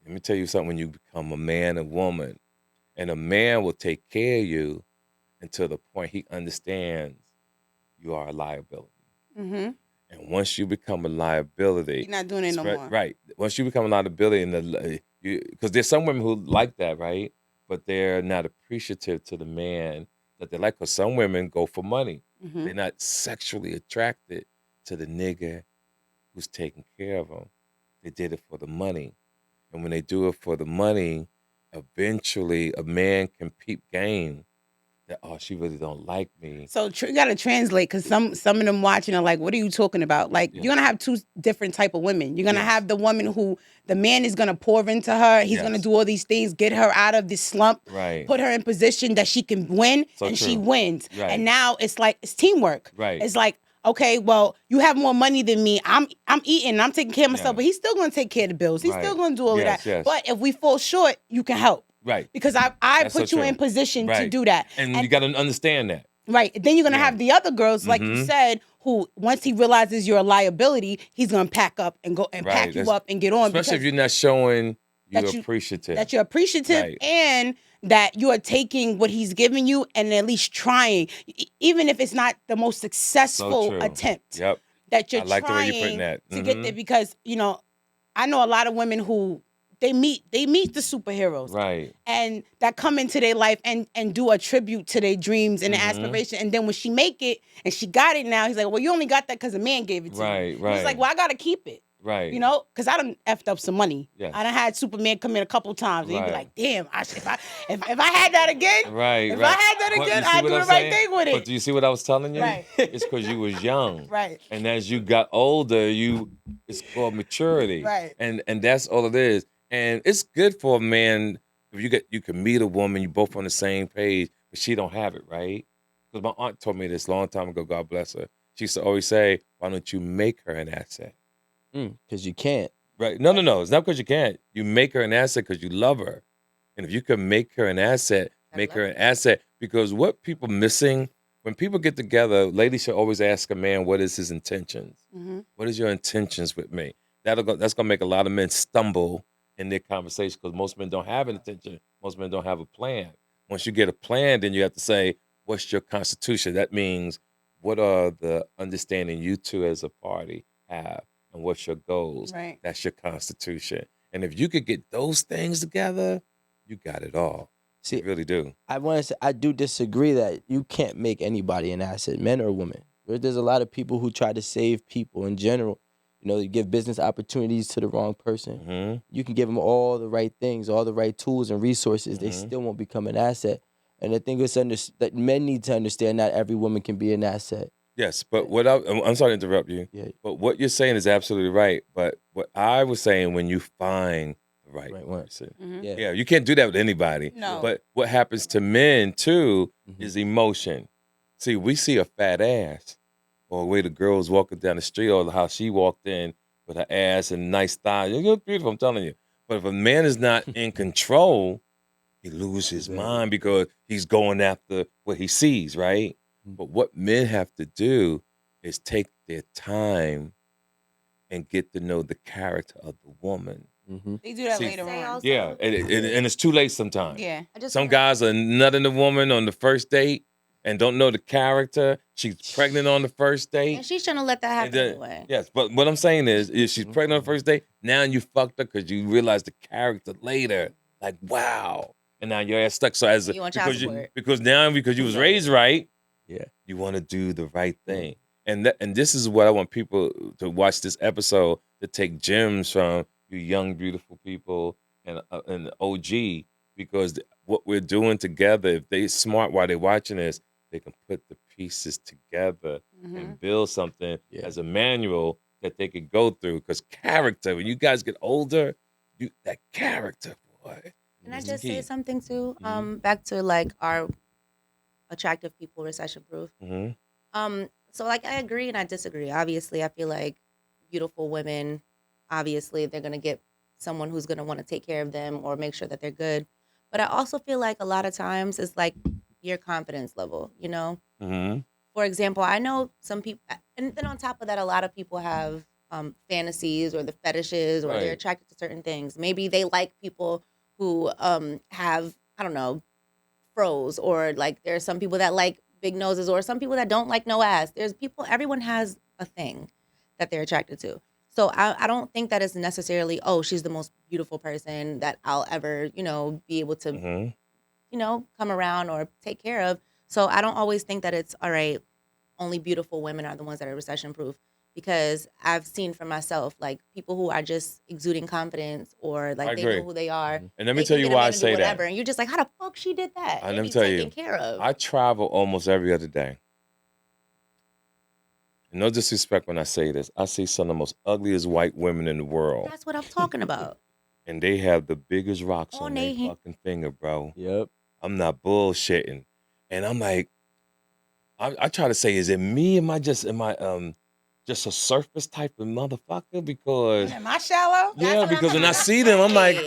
let me tell you something. When you become a man and woman, and a man will take care of you until the point he understands you are a liability. Mm-hmm. And once you become a liability, You're not doing it no more. right? Once you become a liability, and because there's some women who like that, right? But they're not appreciative to the man that they like. Because some women go for money; Mm-hmm. they're not sexually attracted to the nigga who's taking care of them. They did it for the money, and when they do it for the money, eventually a man can peep game that she really don't like me. So you got to translate because some of them watching are like, "What are you talking about?" Like Yeah. you're gonna have two different type of women. You're gonna Yes. have the woman who the man is gonna pour into her. He's gonna Yes. do all these things, get her out of this slump, Right. put her in position that she can win, So and she true. wins. Right. And now it's like it's teamwork. Right. It's like, okay, well, you have more money than me. I'm eating. I'm taking care of myself, Yeah. but he's still gonna take care of the bills. He's Right. still gonna do all Yes, of that. yes. But if we fall short, you can help. Right. Because I That's put so you true. in position to Right. do that. And you got to understand that. Right. Then you're going to Yeah. have the other girls, like you Mhm. said, who once he realizes you're a liability, he's going to pack up and go and Right. pack you That's- up and get on. Especially if because you're not showing you're that you- appreciative. that you're appreciative Right. and that you are taking what he's giving you and at least trying, even if it's not the most successful true. attempt. Yep. That you're I like the way trying you're putting that. to get Mhm. there because, I know a lot of women who they meet the superheroes. Right. And that come into their life and do a tribute to their dreams and their Mhm. aspiration. And then when she make it and she got it now, he's like, well, you only got that because a man gave it to you. Right, And right. he's like, well, I got to keep it. Right. Because I done effed up some money. Yes. I done had Superman come in a couple times. And he'd be Right. like, damn, if I had that again, Right. if right. I had that But again, you see I'd what do I'm the right saying? thing with But it. do you see what I was telling you? Right. It's because you was young. Right. And as you got older, it's called maturity. Right. And that's all it is. And it's good for a man if you can meet a woman, you both on the same page, but she don't have it, right? Because my aunt told me this a long time ago, God bless her. She used to always say, why don't you make her an asset? Because you can't. Right. No. It's not because you can't. You make her an asset because you love her. And if you can make her an asset, make her an asset. Because what people missing, when people get together, ladies should always ask a man, what is his intentions? Mm-hmm. What is your intentions with me? That's going to make a lot of men stumble in their conversation because most men don't have an intention. Most men don't have a plan. Once you get a plan, then you have to say, what's your constitution? That means, what are the understanding you two as a party have? And what's your goals? Right. That's your constitution. And if you could get those things together, you got it all. See, you really do. I want to say I do disagree that you can't make anybody an asset, men or women. There's a lot of people who try to save people in general. You give business opportunities to the wrong person. Mm-hmm. You can give them all the right things, all the right tools and resources. They Mhm. still won't become an asset. And the thing is that men need to understand not every woman can be an asset. Yes, but I'm sorry to interrupt you. Yeah. But what you're saying is absolutely right. But what I was saying, when you find the right one. person, Mm-hmm. Yeah. you can't do that with anybody. No. But what happens to men too Mhm. is emotion. See, we see a fat ass, or the way the girl was walking down the street, or how she walked in with her ass and nice thighs. You look beautiful, I'm telling you. But if a man is not in control, he loses his Right. mind because he's going after what he sees, right? Mhm. But what men have to do is take their time and get to know the character of the woman. Mm-hmm. They do that See, later Say on. also- Yeah, and it's too late sometimes. Yeah. I just Some wanna- guys are nutting the woman on the first date and don't know the character. She's pregnant on the first date. and she's trying to let that happen And then- anyway. Yes, but what I'm saying is she's Mhm. pregnant on the first date. Now you fucked her because you realize the character later. Like, wow. And now your ass stuck. So You want child support. because you was raised right, Yeah. you want to do the right thing. And this is what I want people to watch this episode, to take gems from you young, beautiful people and the OG, because what we're doing together, if they smart while they're watching this, they can put the pieces together Mm-hmm. and build something Yeah. as a manual that they could go through. Because character, when you guys get older, that character, boy. Can I is just key. say something too? Mhm. Back to like our attractive people recession proof. Mm-hmm. So like I agree and I disagree. Obviously, I feel like beautiful women, obviously, they're gonna get someone who's gonna want to take care of them or make sure that they're good. But I also feel like a lot of times it's like your confidence level, Mm-hmm. For example, I know some people, and then on top of that, a lot of people have fantasies or the fetishes, or they're Right. attracted to certain things. Maybe they like people who have, I don't know, froze, or like there are some people that like big noses, or some people that don't like no ass. There's people, everyone has a thing that they're attracted to. So I don't think that it's necessarily, oh, she's the most beautiful person that I'll ever, be able to, Hmm. come around or take care of. So I don't always think that it's all right, only beautiful women are the ones that are recession proof, because I've seen for myself, like people who are just exuding confidence, or I like they agree. know who they are. And let me They tell can you get a why I man to do say whatever, that. and you're just like, how the fuck she did that? Let They me be tell taken you, care of. I travel almost every other day. And no disrespect when I say this. I see some of the most ugliest white women in the world. That's what I'm talking about. And they have the biggest rocks On on their they hand. fucking finger, bro. Yep. I'm not bullshitting. And I'm like, I try to say, is it me? Am I just a surface type of motherfucker? Because Am I shallow? yeah, because when I see them, I'm like,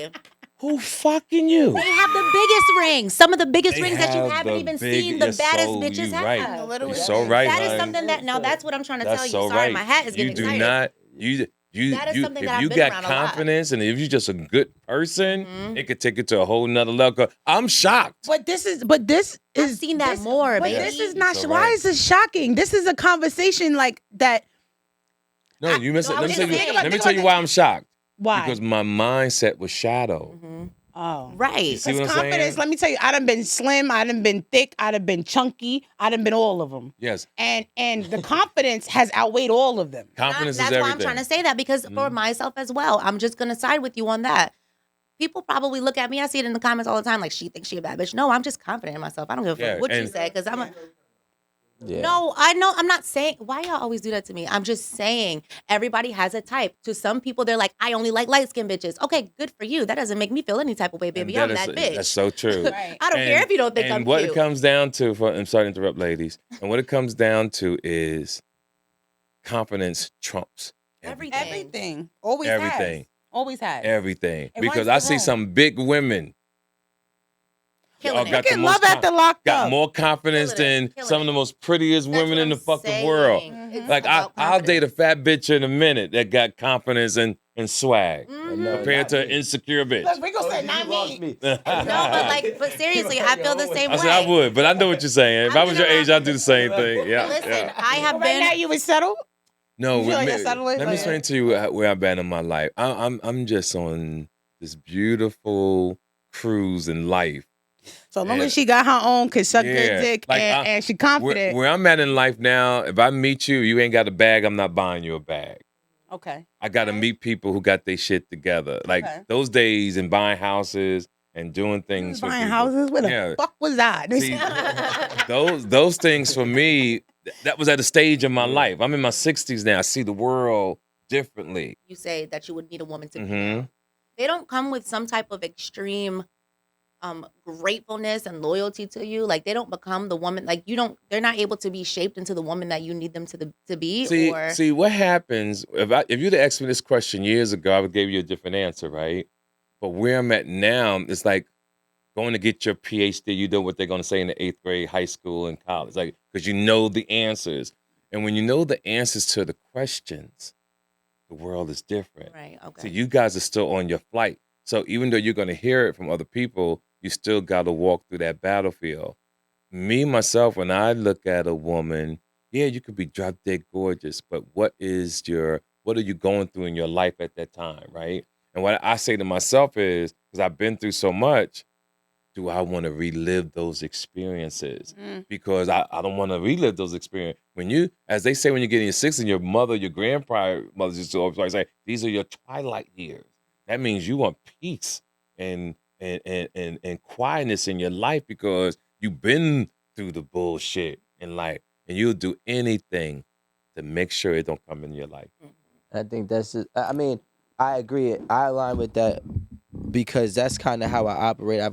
who fucking you? They have the biggest rings. Some of the biggest They rings that you have haven't the even big- seen the you're baddest so- bitches you have. right. The little You're bit. so right, That is honey. something that, now that's what I'm trying to That's tell you. so Sorry, right. my hat is You getting do excited. not. You That is something if that I've you been got around a lot. confidence and if you're just a good person, Mhm. it could take it to a whole nother level. I'm shocked. But this is I've seen that more, But baby. this is Yes, not. you're so Why right. is this shocking? This is a conversation like that. No, you missed it. no, Let me I'm tell just you. saying. Let me tell you why I'm shocked. Why? Because my mindset was shadow. Mhm. Oh. Right. You see what I'm Because confidence, saying? let me tell you, I done been slim, I done been thick, I done been chunky, I done been all of them. Yes, And the confidence has outweighed all of them. confidence That's is why everything. I'm trying to say that, because for Mhm. myself as well, I'm just gonna side with you on that. People probably look at me. I see it in the comments all the time, like she thinks she a bad bitch. No, I'm just confident in myself. I don't give a Yeah, fuck what you and- say, because I'm a. Yeah. No, I know. I'm not saying. Why y'all always do that to me? I'm just saying everybody has a type. To some people, they're like, I only like light skinned bitches. Okay, good for you. That doesn't make me feel any type of way, baby. I'm that bitch. That's so true. Right. I don't care if you don't think and I'm what cute. it comes down to, I'm sorry to interrupt, ladies. And what it comes down to is confidence trumps everything. Everything. Always Everything. has. Always has. Everything. It Because runs I the see room. some big women. Killing Y'all it. got Look the at most love at the locked got up. more confidence Killing it. than Killing some of the it. most prettiest That's women what in the I'm fucking world. saying. It's Like about I'll date a confidence. fat bitch in a minute that got confidence and swag Mhm. compared to an insecure bitch. Look, Rico said, not me. No, but seriously, I feel the same I way. said I would, but I know what you're saying. If I I'm was your gonna- age, I'd do the same thing. Yeah. Listen, yeah. I have But right now been. you would settle? No, You feel like me- that's subtly? let me Like- explain to you where I've been in my life. I'm just on this beautiful cruise in life. So long Yeah. as she got her own, can suck Yeah. good dick, Like, and she confident. Where I'm at in life now, if I meet you, you ain't got a bag, I'm not buying you a bag. Okay. I got to meet people who got their shit together. Like Okay. those days in buying houses and doing things for Buying people. houses? Where the Yeah. fuck was that? See, those things for me, that was at a stage in my life. I'm in my 60s now. I see the world differently. You say that you would need a woman to be Mhm. down. They don't come with some type of extreme gratefulness and loyalty to you. Like they don't become the woman. Like you don't. They're not able to be shaped into the woman that you need them to be. See what happens if you'd have asked me this question years ago, I would give you a different answer, right? But where I'm at now, it's like going to get your PhD. You know what they're going to say in the 8th grade, high school, and college, like because you know the answers. And when you know the answers to the questions, the world is different. Right. Okay. So you guys are still on your flight. So even though you're going to hear it from other people, you still got to walk through that battlefield. Me, myself, when I look at a woman, yeah, you could be drop dead gorgeous, but what are you going through in your life at that time, right? And what I say to myself is, because I've been through so much, do I want to relive those experiences? Because I don't want to relive those experiences. When you, as they say, when you get in your 60s, and your mother, your grandmother used to always say, these are your twilight years. That means you want peace and quietness in your life because you've been through the bullshit in life, and you'll do anything to make sure it don't come in your life. I think that's it. I mean, I agree. I align with that because that's kind of how I operate. I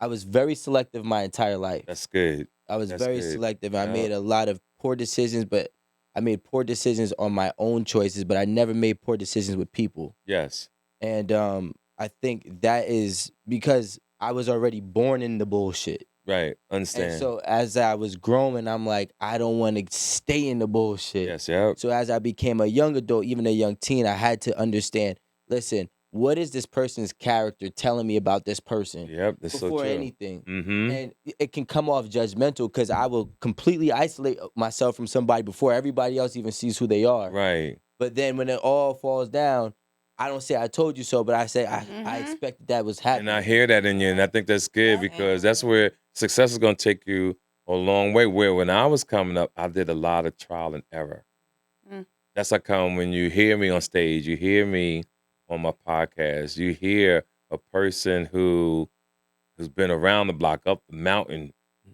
was very selective my entire life. That's good. I was That's very good. selective. I Yeah. made a lot of poor decisions, but I made poor decisions on my own choices, but I never made poor decisions with people. Yes. And I think that is because I was already born in the bullshit. Right. And Understand. so as I was growing, I'm like, I don't want to stay in the bullshit. Yes, yep. So as I became a young adult, even a young teen, I had to understand, listen, what is this person's character telling me about this person Yep, that's so before true. anything? Mm-hmm. And it can come off judgmental because I will completely isolate myself from somebody before everybody else even sees who they are. Right. But then when it all falls down, I don't say I told you so, but I say I Mhm. expected that was happening. And I hear that in you, and I think that's good Yep. because that's where success is going to take you a long way. Where when I was coming up, I did a lot of trial and error. Mm. That's how come when you hear me on stage, you hear me on my podcast, you hear a person who's been around the block, up the mountain,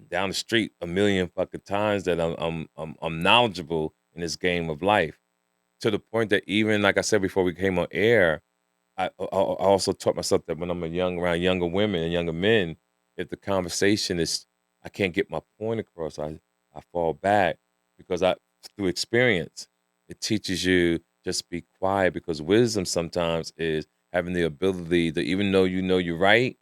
down the street a million fucking times that I'm knowledgeable in this game of life. To the point that even like I said before we came on air, I also taught myself that when I'm around younger women and younger men, if the conversation is I can't get my point across, I fall back because through experience, it teaches you just be quiet because wisdom sometimes is having the ability to even though you know you're right,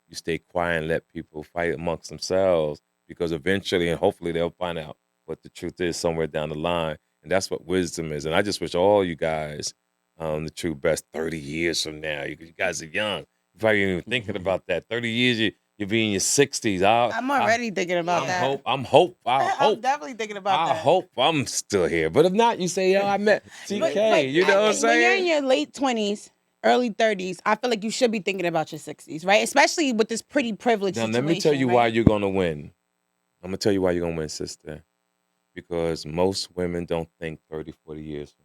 you stay quiet and let people fight amongst themselves because eventually and hopefully they'll find out what the truth is somewhere down the line. And that's what wisdom is. And I just wish all you guys the true best 30 years from now. You guys are young. You probably ain't even thinking about that. 30 years, you'll be in your 60s. I'm already thinking about that. I'm I'm definitely thinking about I that. hope I'm still here. But if not, you say, yo, I met TK. You know what I'm saying? When you're in your late 20s, early 30s, I feel like you should be thinking about your 60s, right? Especially with this pretty privileged Now, situation. let me tell you why right? you're going to win. I'm going to tell you why you're going to win, sister. Because most women don't think 30, 40 years from now.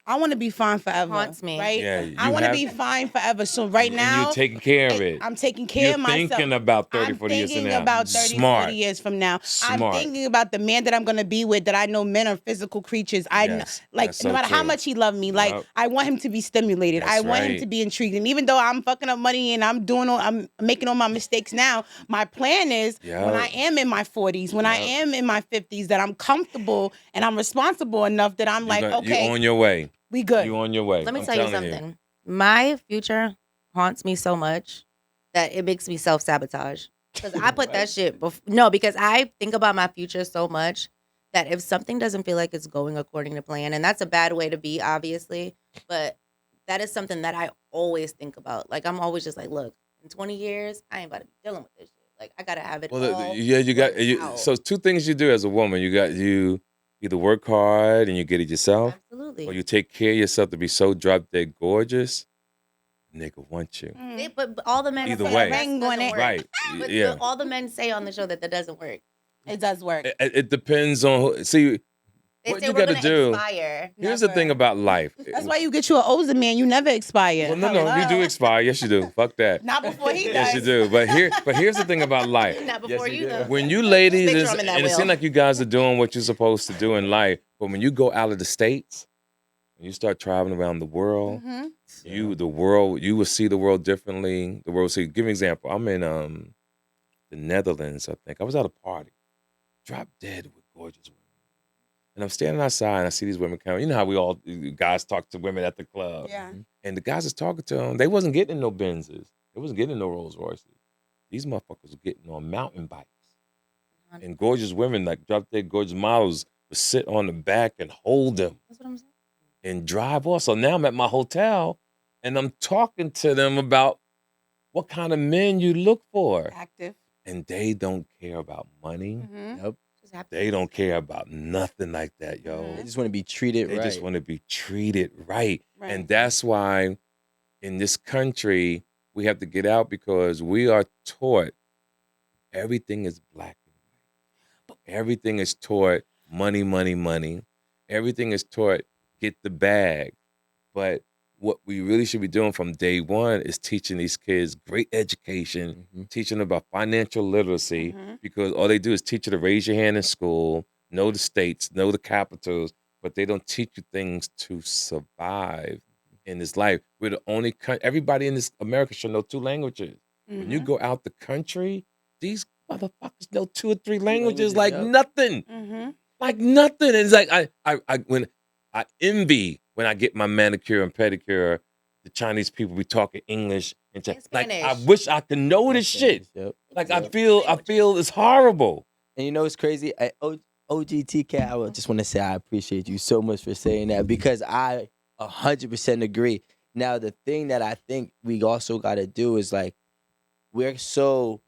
I want to be fine forever. Haunts me. Right? Yeah, I you want to have- be fine forever. So right And now, you're taking care of it. I'm taking care You're of myself. thinking about 30, I'm 40 years from thinking now. about 30, Smart. 40 years from now. I'm Smart. thinking about the man that I'm going to be with that I know men are physical creatures. Yes, like, that's no so matter how true. much he loved me, like, Yep. I want him to be stimulated. That's I want him right. to be intrigued. And even though I'm fucking up money and I'm making all my mistakes now, my plan is when Yep. I am in my 40s, when I Yep. am in my 50s, that I'm comfortable and I'm responsible enough that I'm like, okay, You're on your way. we good. You're on your way. Let me I'm tell you telling something. My future haunts me so much that it makes me self-sabotage. Because I put that shit no, because I think about my future so much that if something doesn't feel like it's going according to plan, and that's a bad way to be, obviously, but that is something that I always think about. Like, I'm always just like, look, in 20 years, I ain't about to be dealing with this shit. Like, I gotta have it all you got worked out. so two things you do as a woman. You either work hard and you get it yourself, Absolutely. or you take care of yourself to be so drop dead gorgeous. Nigga want you. But all the men Either say way. that Ring on doesn't it. work. Right. But Yeah. all the men say on the show that doesn't work. It does work. It depends on who. See, They what say you we're got to gonna do. expire. Here's the thing about life. That's why you get you an older man. You never expire. Well, no, you do expire. Yes, you do. Fuck that. Not before he does. Yes, you do. But here's the thing about life. Not before you, though. When you ladies, Picture 'em in that and it wheel. seems like you guys are doing what you're supposed to do in life, but when you go out of the States, when you start traveling around the world, Mhm. you will see the world differently. The world will see. Give me an example. I'm in the Netherlands, I think. I was at a party, drop dead with gorgeous women. And I'm standing outside and I see these women coming. You know how we all guys talk to women at the club. Yeah. And the guys that's talking to them, they wasn't getting no Benzes. They wasn't getting no Rolls Royces. These motherfuckers were getting on mountain bikes. And gorgeous women, like drop dead gorgeous models, would sit on the back and hold them That's what I'm saying. and drive off. So now I'm at my hotel and I'm talking to them about what kind of men you look for. Active. And they don't care about money. Mhm. Yep. Just happy. They don't care about nothing like that, yo. They just want to be treated They right. just want to be treated right. Right. And that's why in this country, we have to get out because we are taught everything is black and white. Everything is taught money, money, money. Everything is taught get the bag. But what we really should be doing from day one is teaching these kids great education, teaching them about financial literacy, Mhm. because all they do is teach you to raise your hand in school, know the states, know the capitals, but they don't teach you things to survive in this life. We're the only country, everybody in this America should know 2 languages. When you Mhm. go out the country, these motherfuckers know 2 or 3 languages languages, like yep. nothing. Mhm. Like nothing. It's like I when I envy when I get my manicure and pedicure the Chinese people be talking English and And like I Spanish. wish I could know this shit. Yep. Like Yep. I feel it's horrible. And you know what's crazy? OGTK, I just want to say I appreciate you so much for saying that because I 100% agree. Now, the thing that I think we also got to do is like, we're so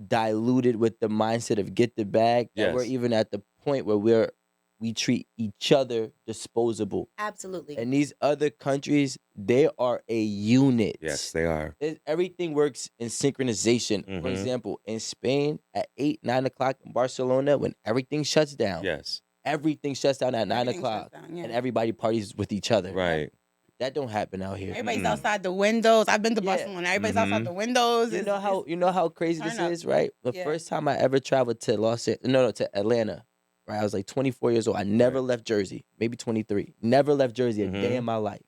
diluted with the mindset of get the bag that we're Yes. even at the point where we treat each other disposable. Absolutely. And these other countries, they are a unit. Yes, they are. Everything works in synchronization. For Mhm. example, in Spain at 8, 9 o'clock in Barcelona, when everything shuts down, Yes. everything shuts down at 9 Everything shuts o'clock, down, yeah. and everybody parties with each other. Right. That don't happen out here. Everybody's Mm-mm. outside the windows. I've been to Yeah. Barcelona. Everybody's Mhm. outside the windows. You know how crazy this turn up. is, right? The Yeah. first time I ever traveled to to Atlanta, right? I was like 24 years old. I never Right. left Jersey, maybe 23. Never left Jersey a day Mhm. in my life.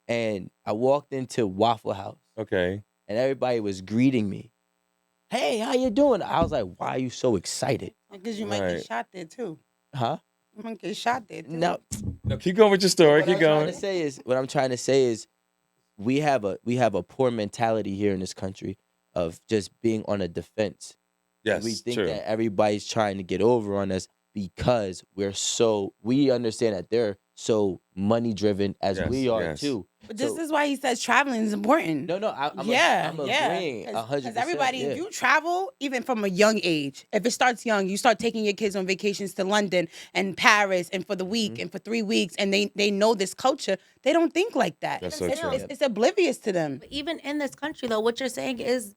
And I walked into Waffle House, Okay. and everybody was greeting me. Hey, how you doing? I was like, why are you so excited? Because you might Right. get shot there too. Huh? You might get shot there too. No. No, keep going with your story. What Keep I'm trying going. to say is, what I'm trying to say is, we have a poor mentality here in this country of just being on a defense. Yes, We think true. that everybody's trying to get over on us because we understand that they're so money driven as Yes, we are yes. too. But this So- is why he says traveling is important. No, I'm agreeing 100%. Because everybody, yeah. if you travel, even from a young age, if it starts young, you start taking your kids on vacations to London and Paris and for the week Mhm. and for 3 weeks, and they know this culture, they don't think like that. That's so Even true. still, It's oblivious to them. But even in this country, though, what you're saying is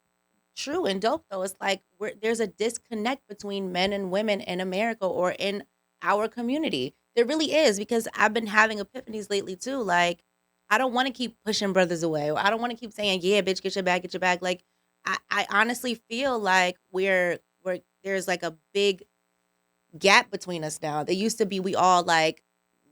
true and dope. Though it's like there's a disconnect between men and women in America or in our community. There really is, because I've been having epiphanies lately too. Like, I don't want to keep pushing brothers away, or I don't want to keep saying, "Yeah, bitch, get your bag, get your bag." Like, I honestly feel like we're there's like a big gap between us now. There used to be we all like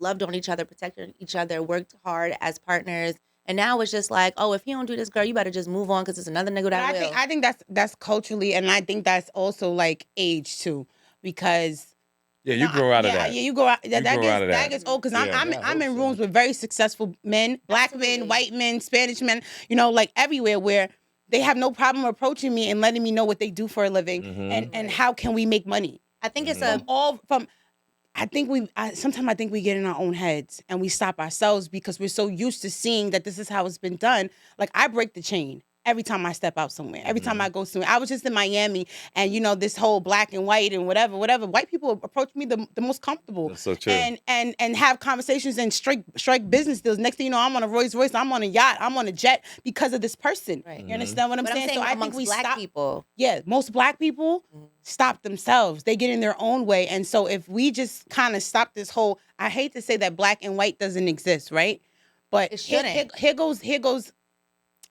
loved on each other, protected each other, worked hard as partners. And now it's just like, oh, if he don't do this, girl, you better just move on because it's another nigga But that I will. think that's culturally, and I think that's also like age too, because Yeah, you grow out of yeah, that. yeah, you grow out. You That grow out of that that. gets old because Yeah. I'm Yeah, I in hope so. rooms with very successful men, black Absolutely. men, white men, Spanish men, like everywhere where they have no problem approaching me and letting me know what they do for a living Mhm. and how can we make money. I think it's Mhm. a I think sometimes I think we get in our own heads and we stop ourselves because we're so used to seeing that this is how it's been done. Like, I break the chain every time I step out somewhere. Every time I go somewhere. I was just in Miami, and this whole black and white and whatever. White people approach me the most comfortable. That's so true. And have conversations and strike business deals. Next thing you know, I'm on a Rolls Royce, I'm on a yacht, I'm on a jet because of this person. Right. You understand what I'm but saying? I'm saying So I think amongst we black stop. people. Yeah, most black people Mhm. stop themselves. They get in their own way. And so if we just kind of stop this whole, I hate to say that black and white doesn't exist, right? But It shouldn't. here goes,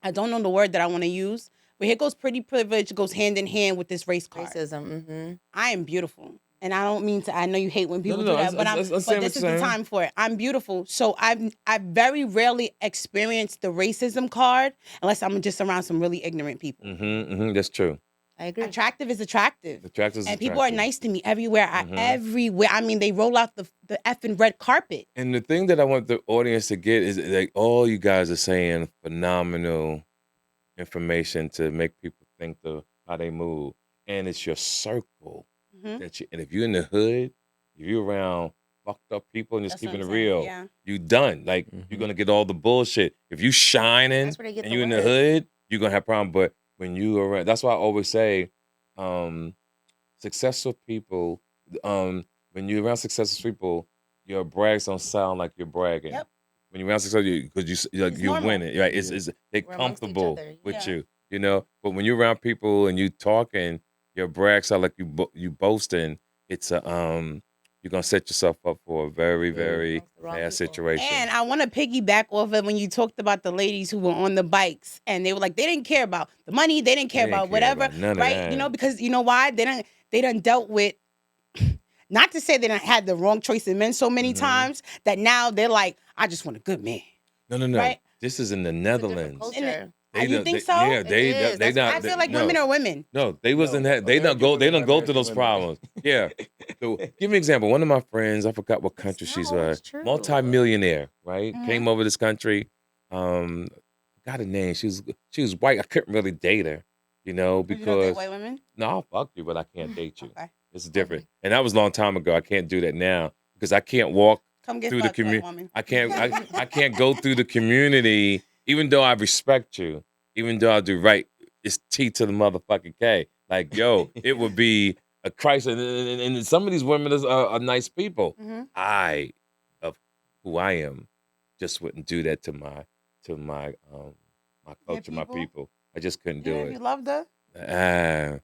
I don't know the word that I want to use, but here goes pretty privilege goes hand in hand with this race card. Racism. Mm-hmm. I am beautiful. And I don't mean to, I know you hate when people no, do that, but I but see what this is you're the saying. time for it. I'm beautiful. So I've very rarely experienced the racism card unless I'm just around some really ignorant people. That's true. I agree. Attractive is attractive. Attractive is And people are attractive. nice to me everywhere. Mhm. Everywhere. I mean, they roll out the effing red carpet. And the thing that I want the audience to get is like all you guys are saying phenomenal information to make people think how they move. And it's your circle Mhm. and if you're in the hood, if you're around fucked up people and just That's what keeping it I'm saying, real, yeah. you done. Like you're gonna get all the bullshit. If you shining That's where they get and the you in the word. hood, you're gonna have problems. But when you around, that's why I always say, successful people, when you're around successful people, your brags don't sound like you're bragging. Yep. When you're around successful, because you're normal. winning, right? It's they're We're amongst each comfortable other, with yeah. you. But when you're around people and you talking, your brags sound like you boasting. It's you're gonna set yourself up for a very, very Amongst the wrong bad people. situation. And I want to piggyback off of when you talked about the ladies who were on the bikes and they were like, they didn't care about the money, they didn't care They didn't about care whatever, about none of right? that. Because you know why? They done dealt with, not to say they done had the wrong choice in men so many Mhm. times that now they're like, I just want a good man. No. Right? This is in the It's a different Netherlands. culture. You think so? Yeah, It they is. they That's not. I they- feel like no. women are women. No, they wasn't No, that. They don't American go. They women don't are go through those American women. problems. Yeah. So, give me an example. One of my friends, I forgot what country It's she's not always true. multi-millionaire, right? Mhm. Came over this country. forgot her name. She was white. I couldn't really date her, You don't date because white women? no, I'll fuck you, but I can't date you. Okay. It's different. And that was a long time ago. I can't do that now because I can't walk Come get through the fucked, white community. woman. I can't go through the community, even though I respect you, even though I do right. It's T to the motherfucking K. Like, yo, it would be a crisis. And some of these women are nice people. Mhm. I, of who I am, just wouldn't do that to my my Your culture, my people? people. I just couldn't Yeah, do if it. you loved her.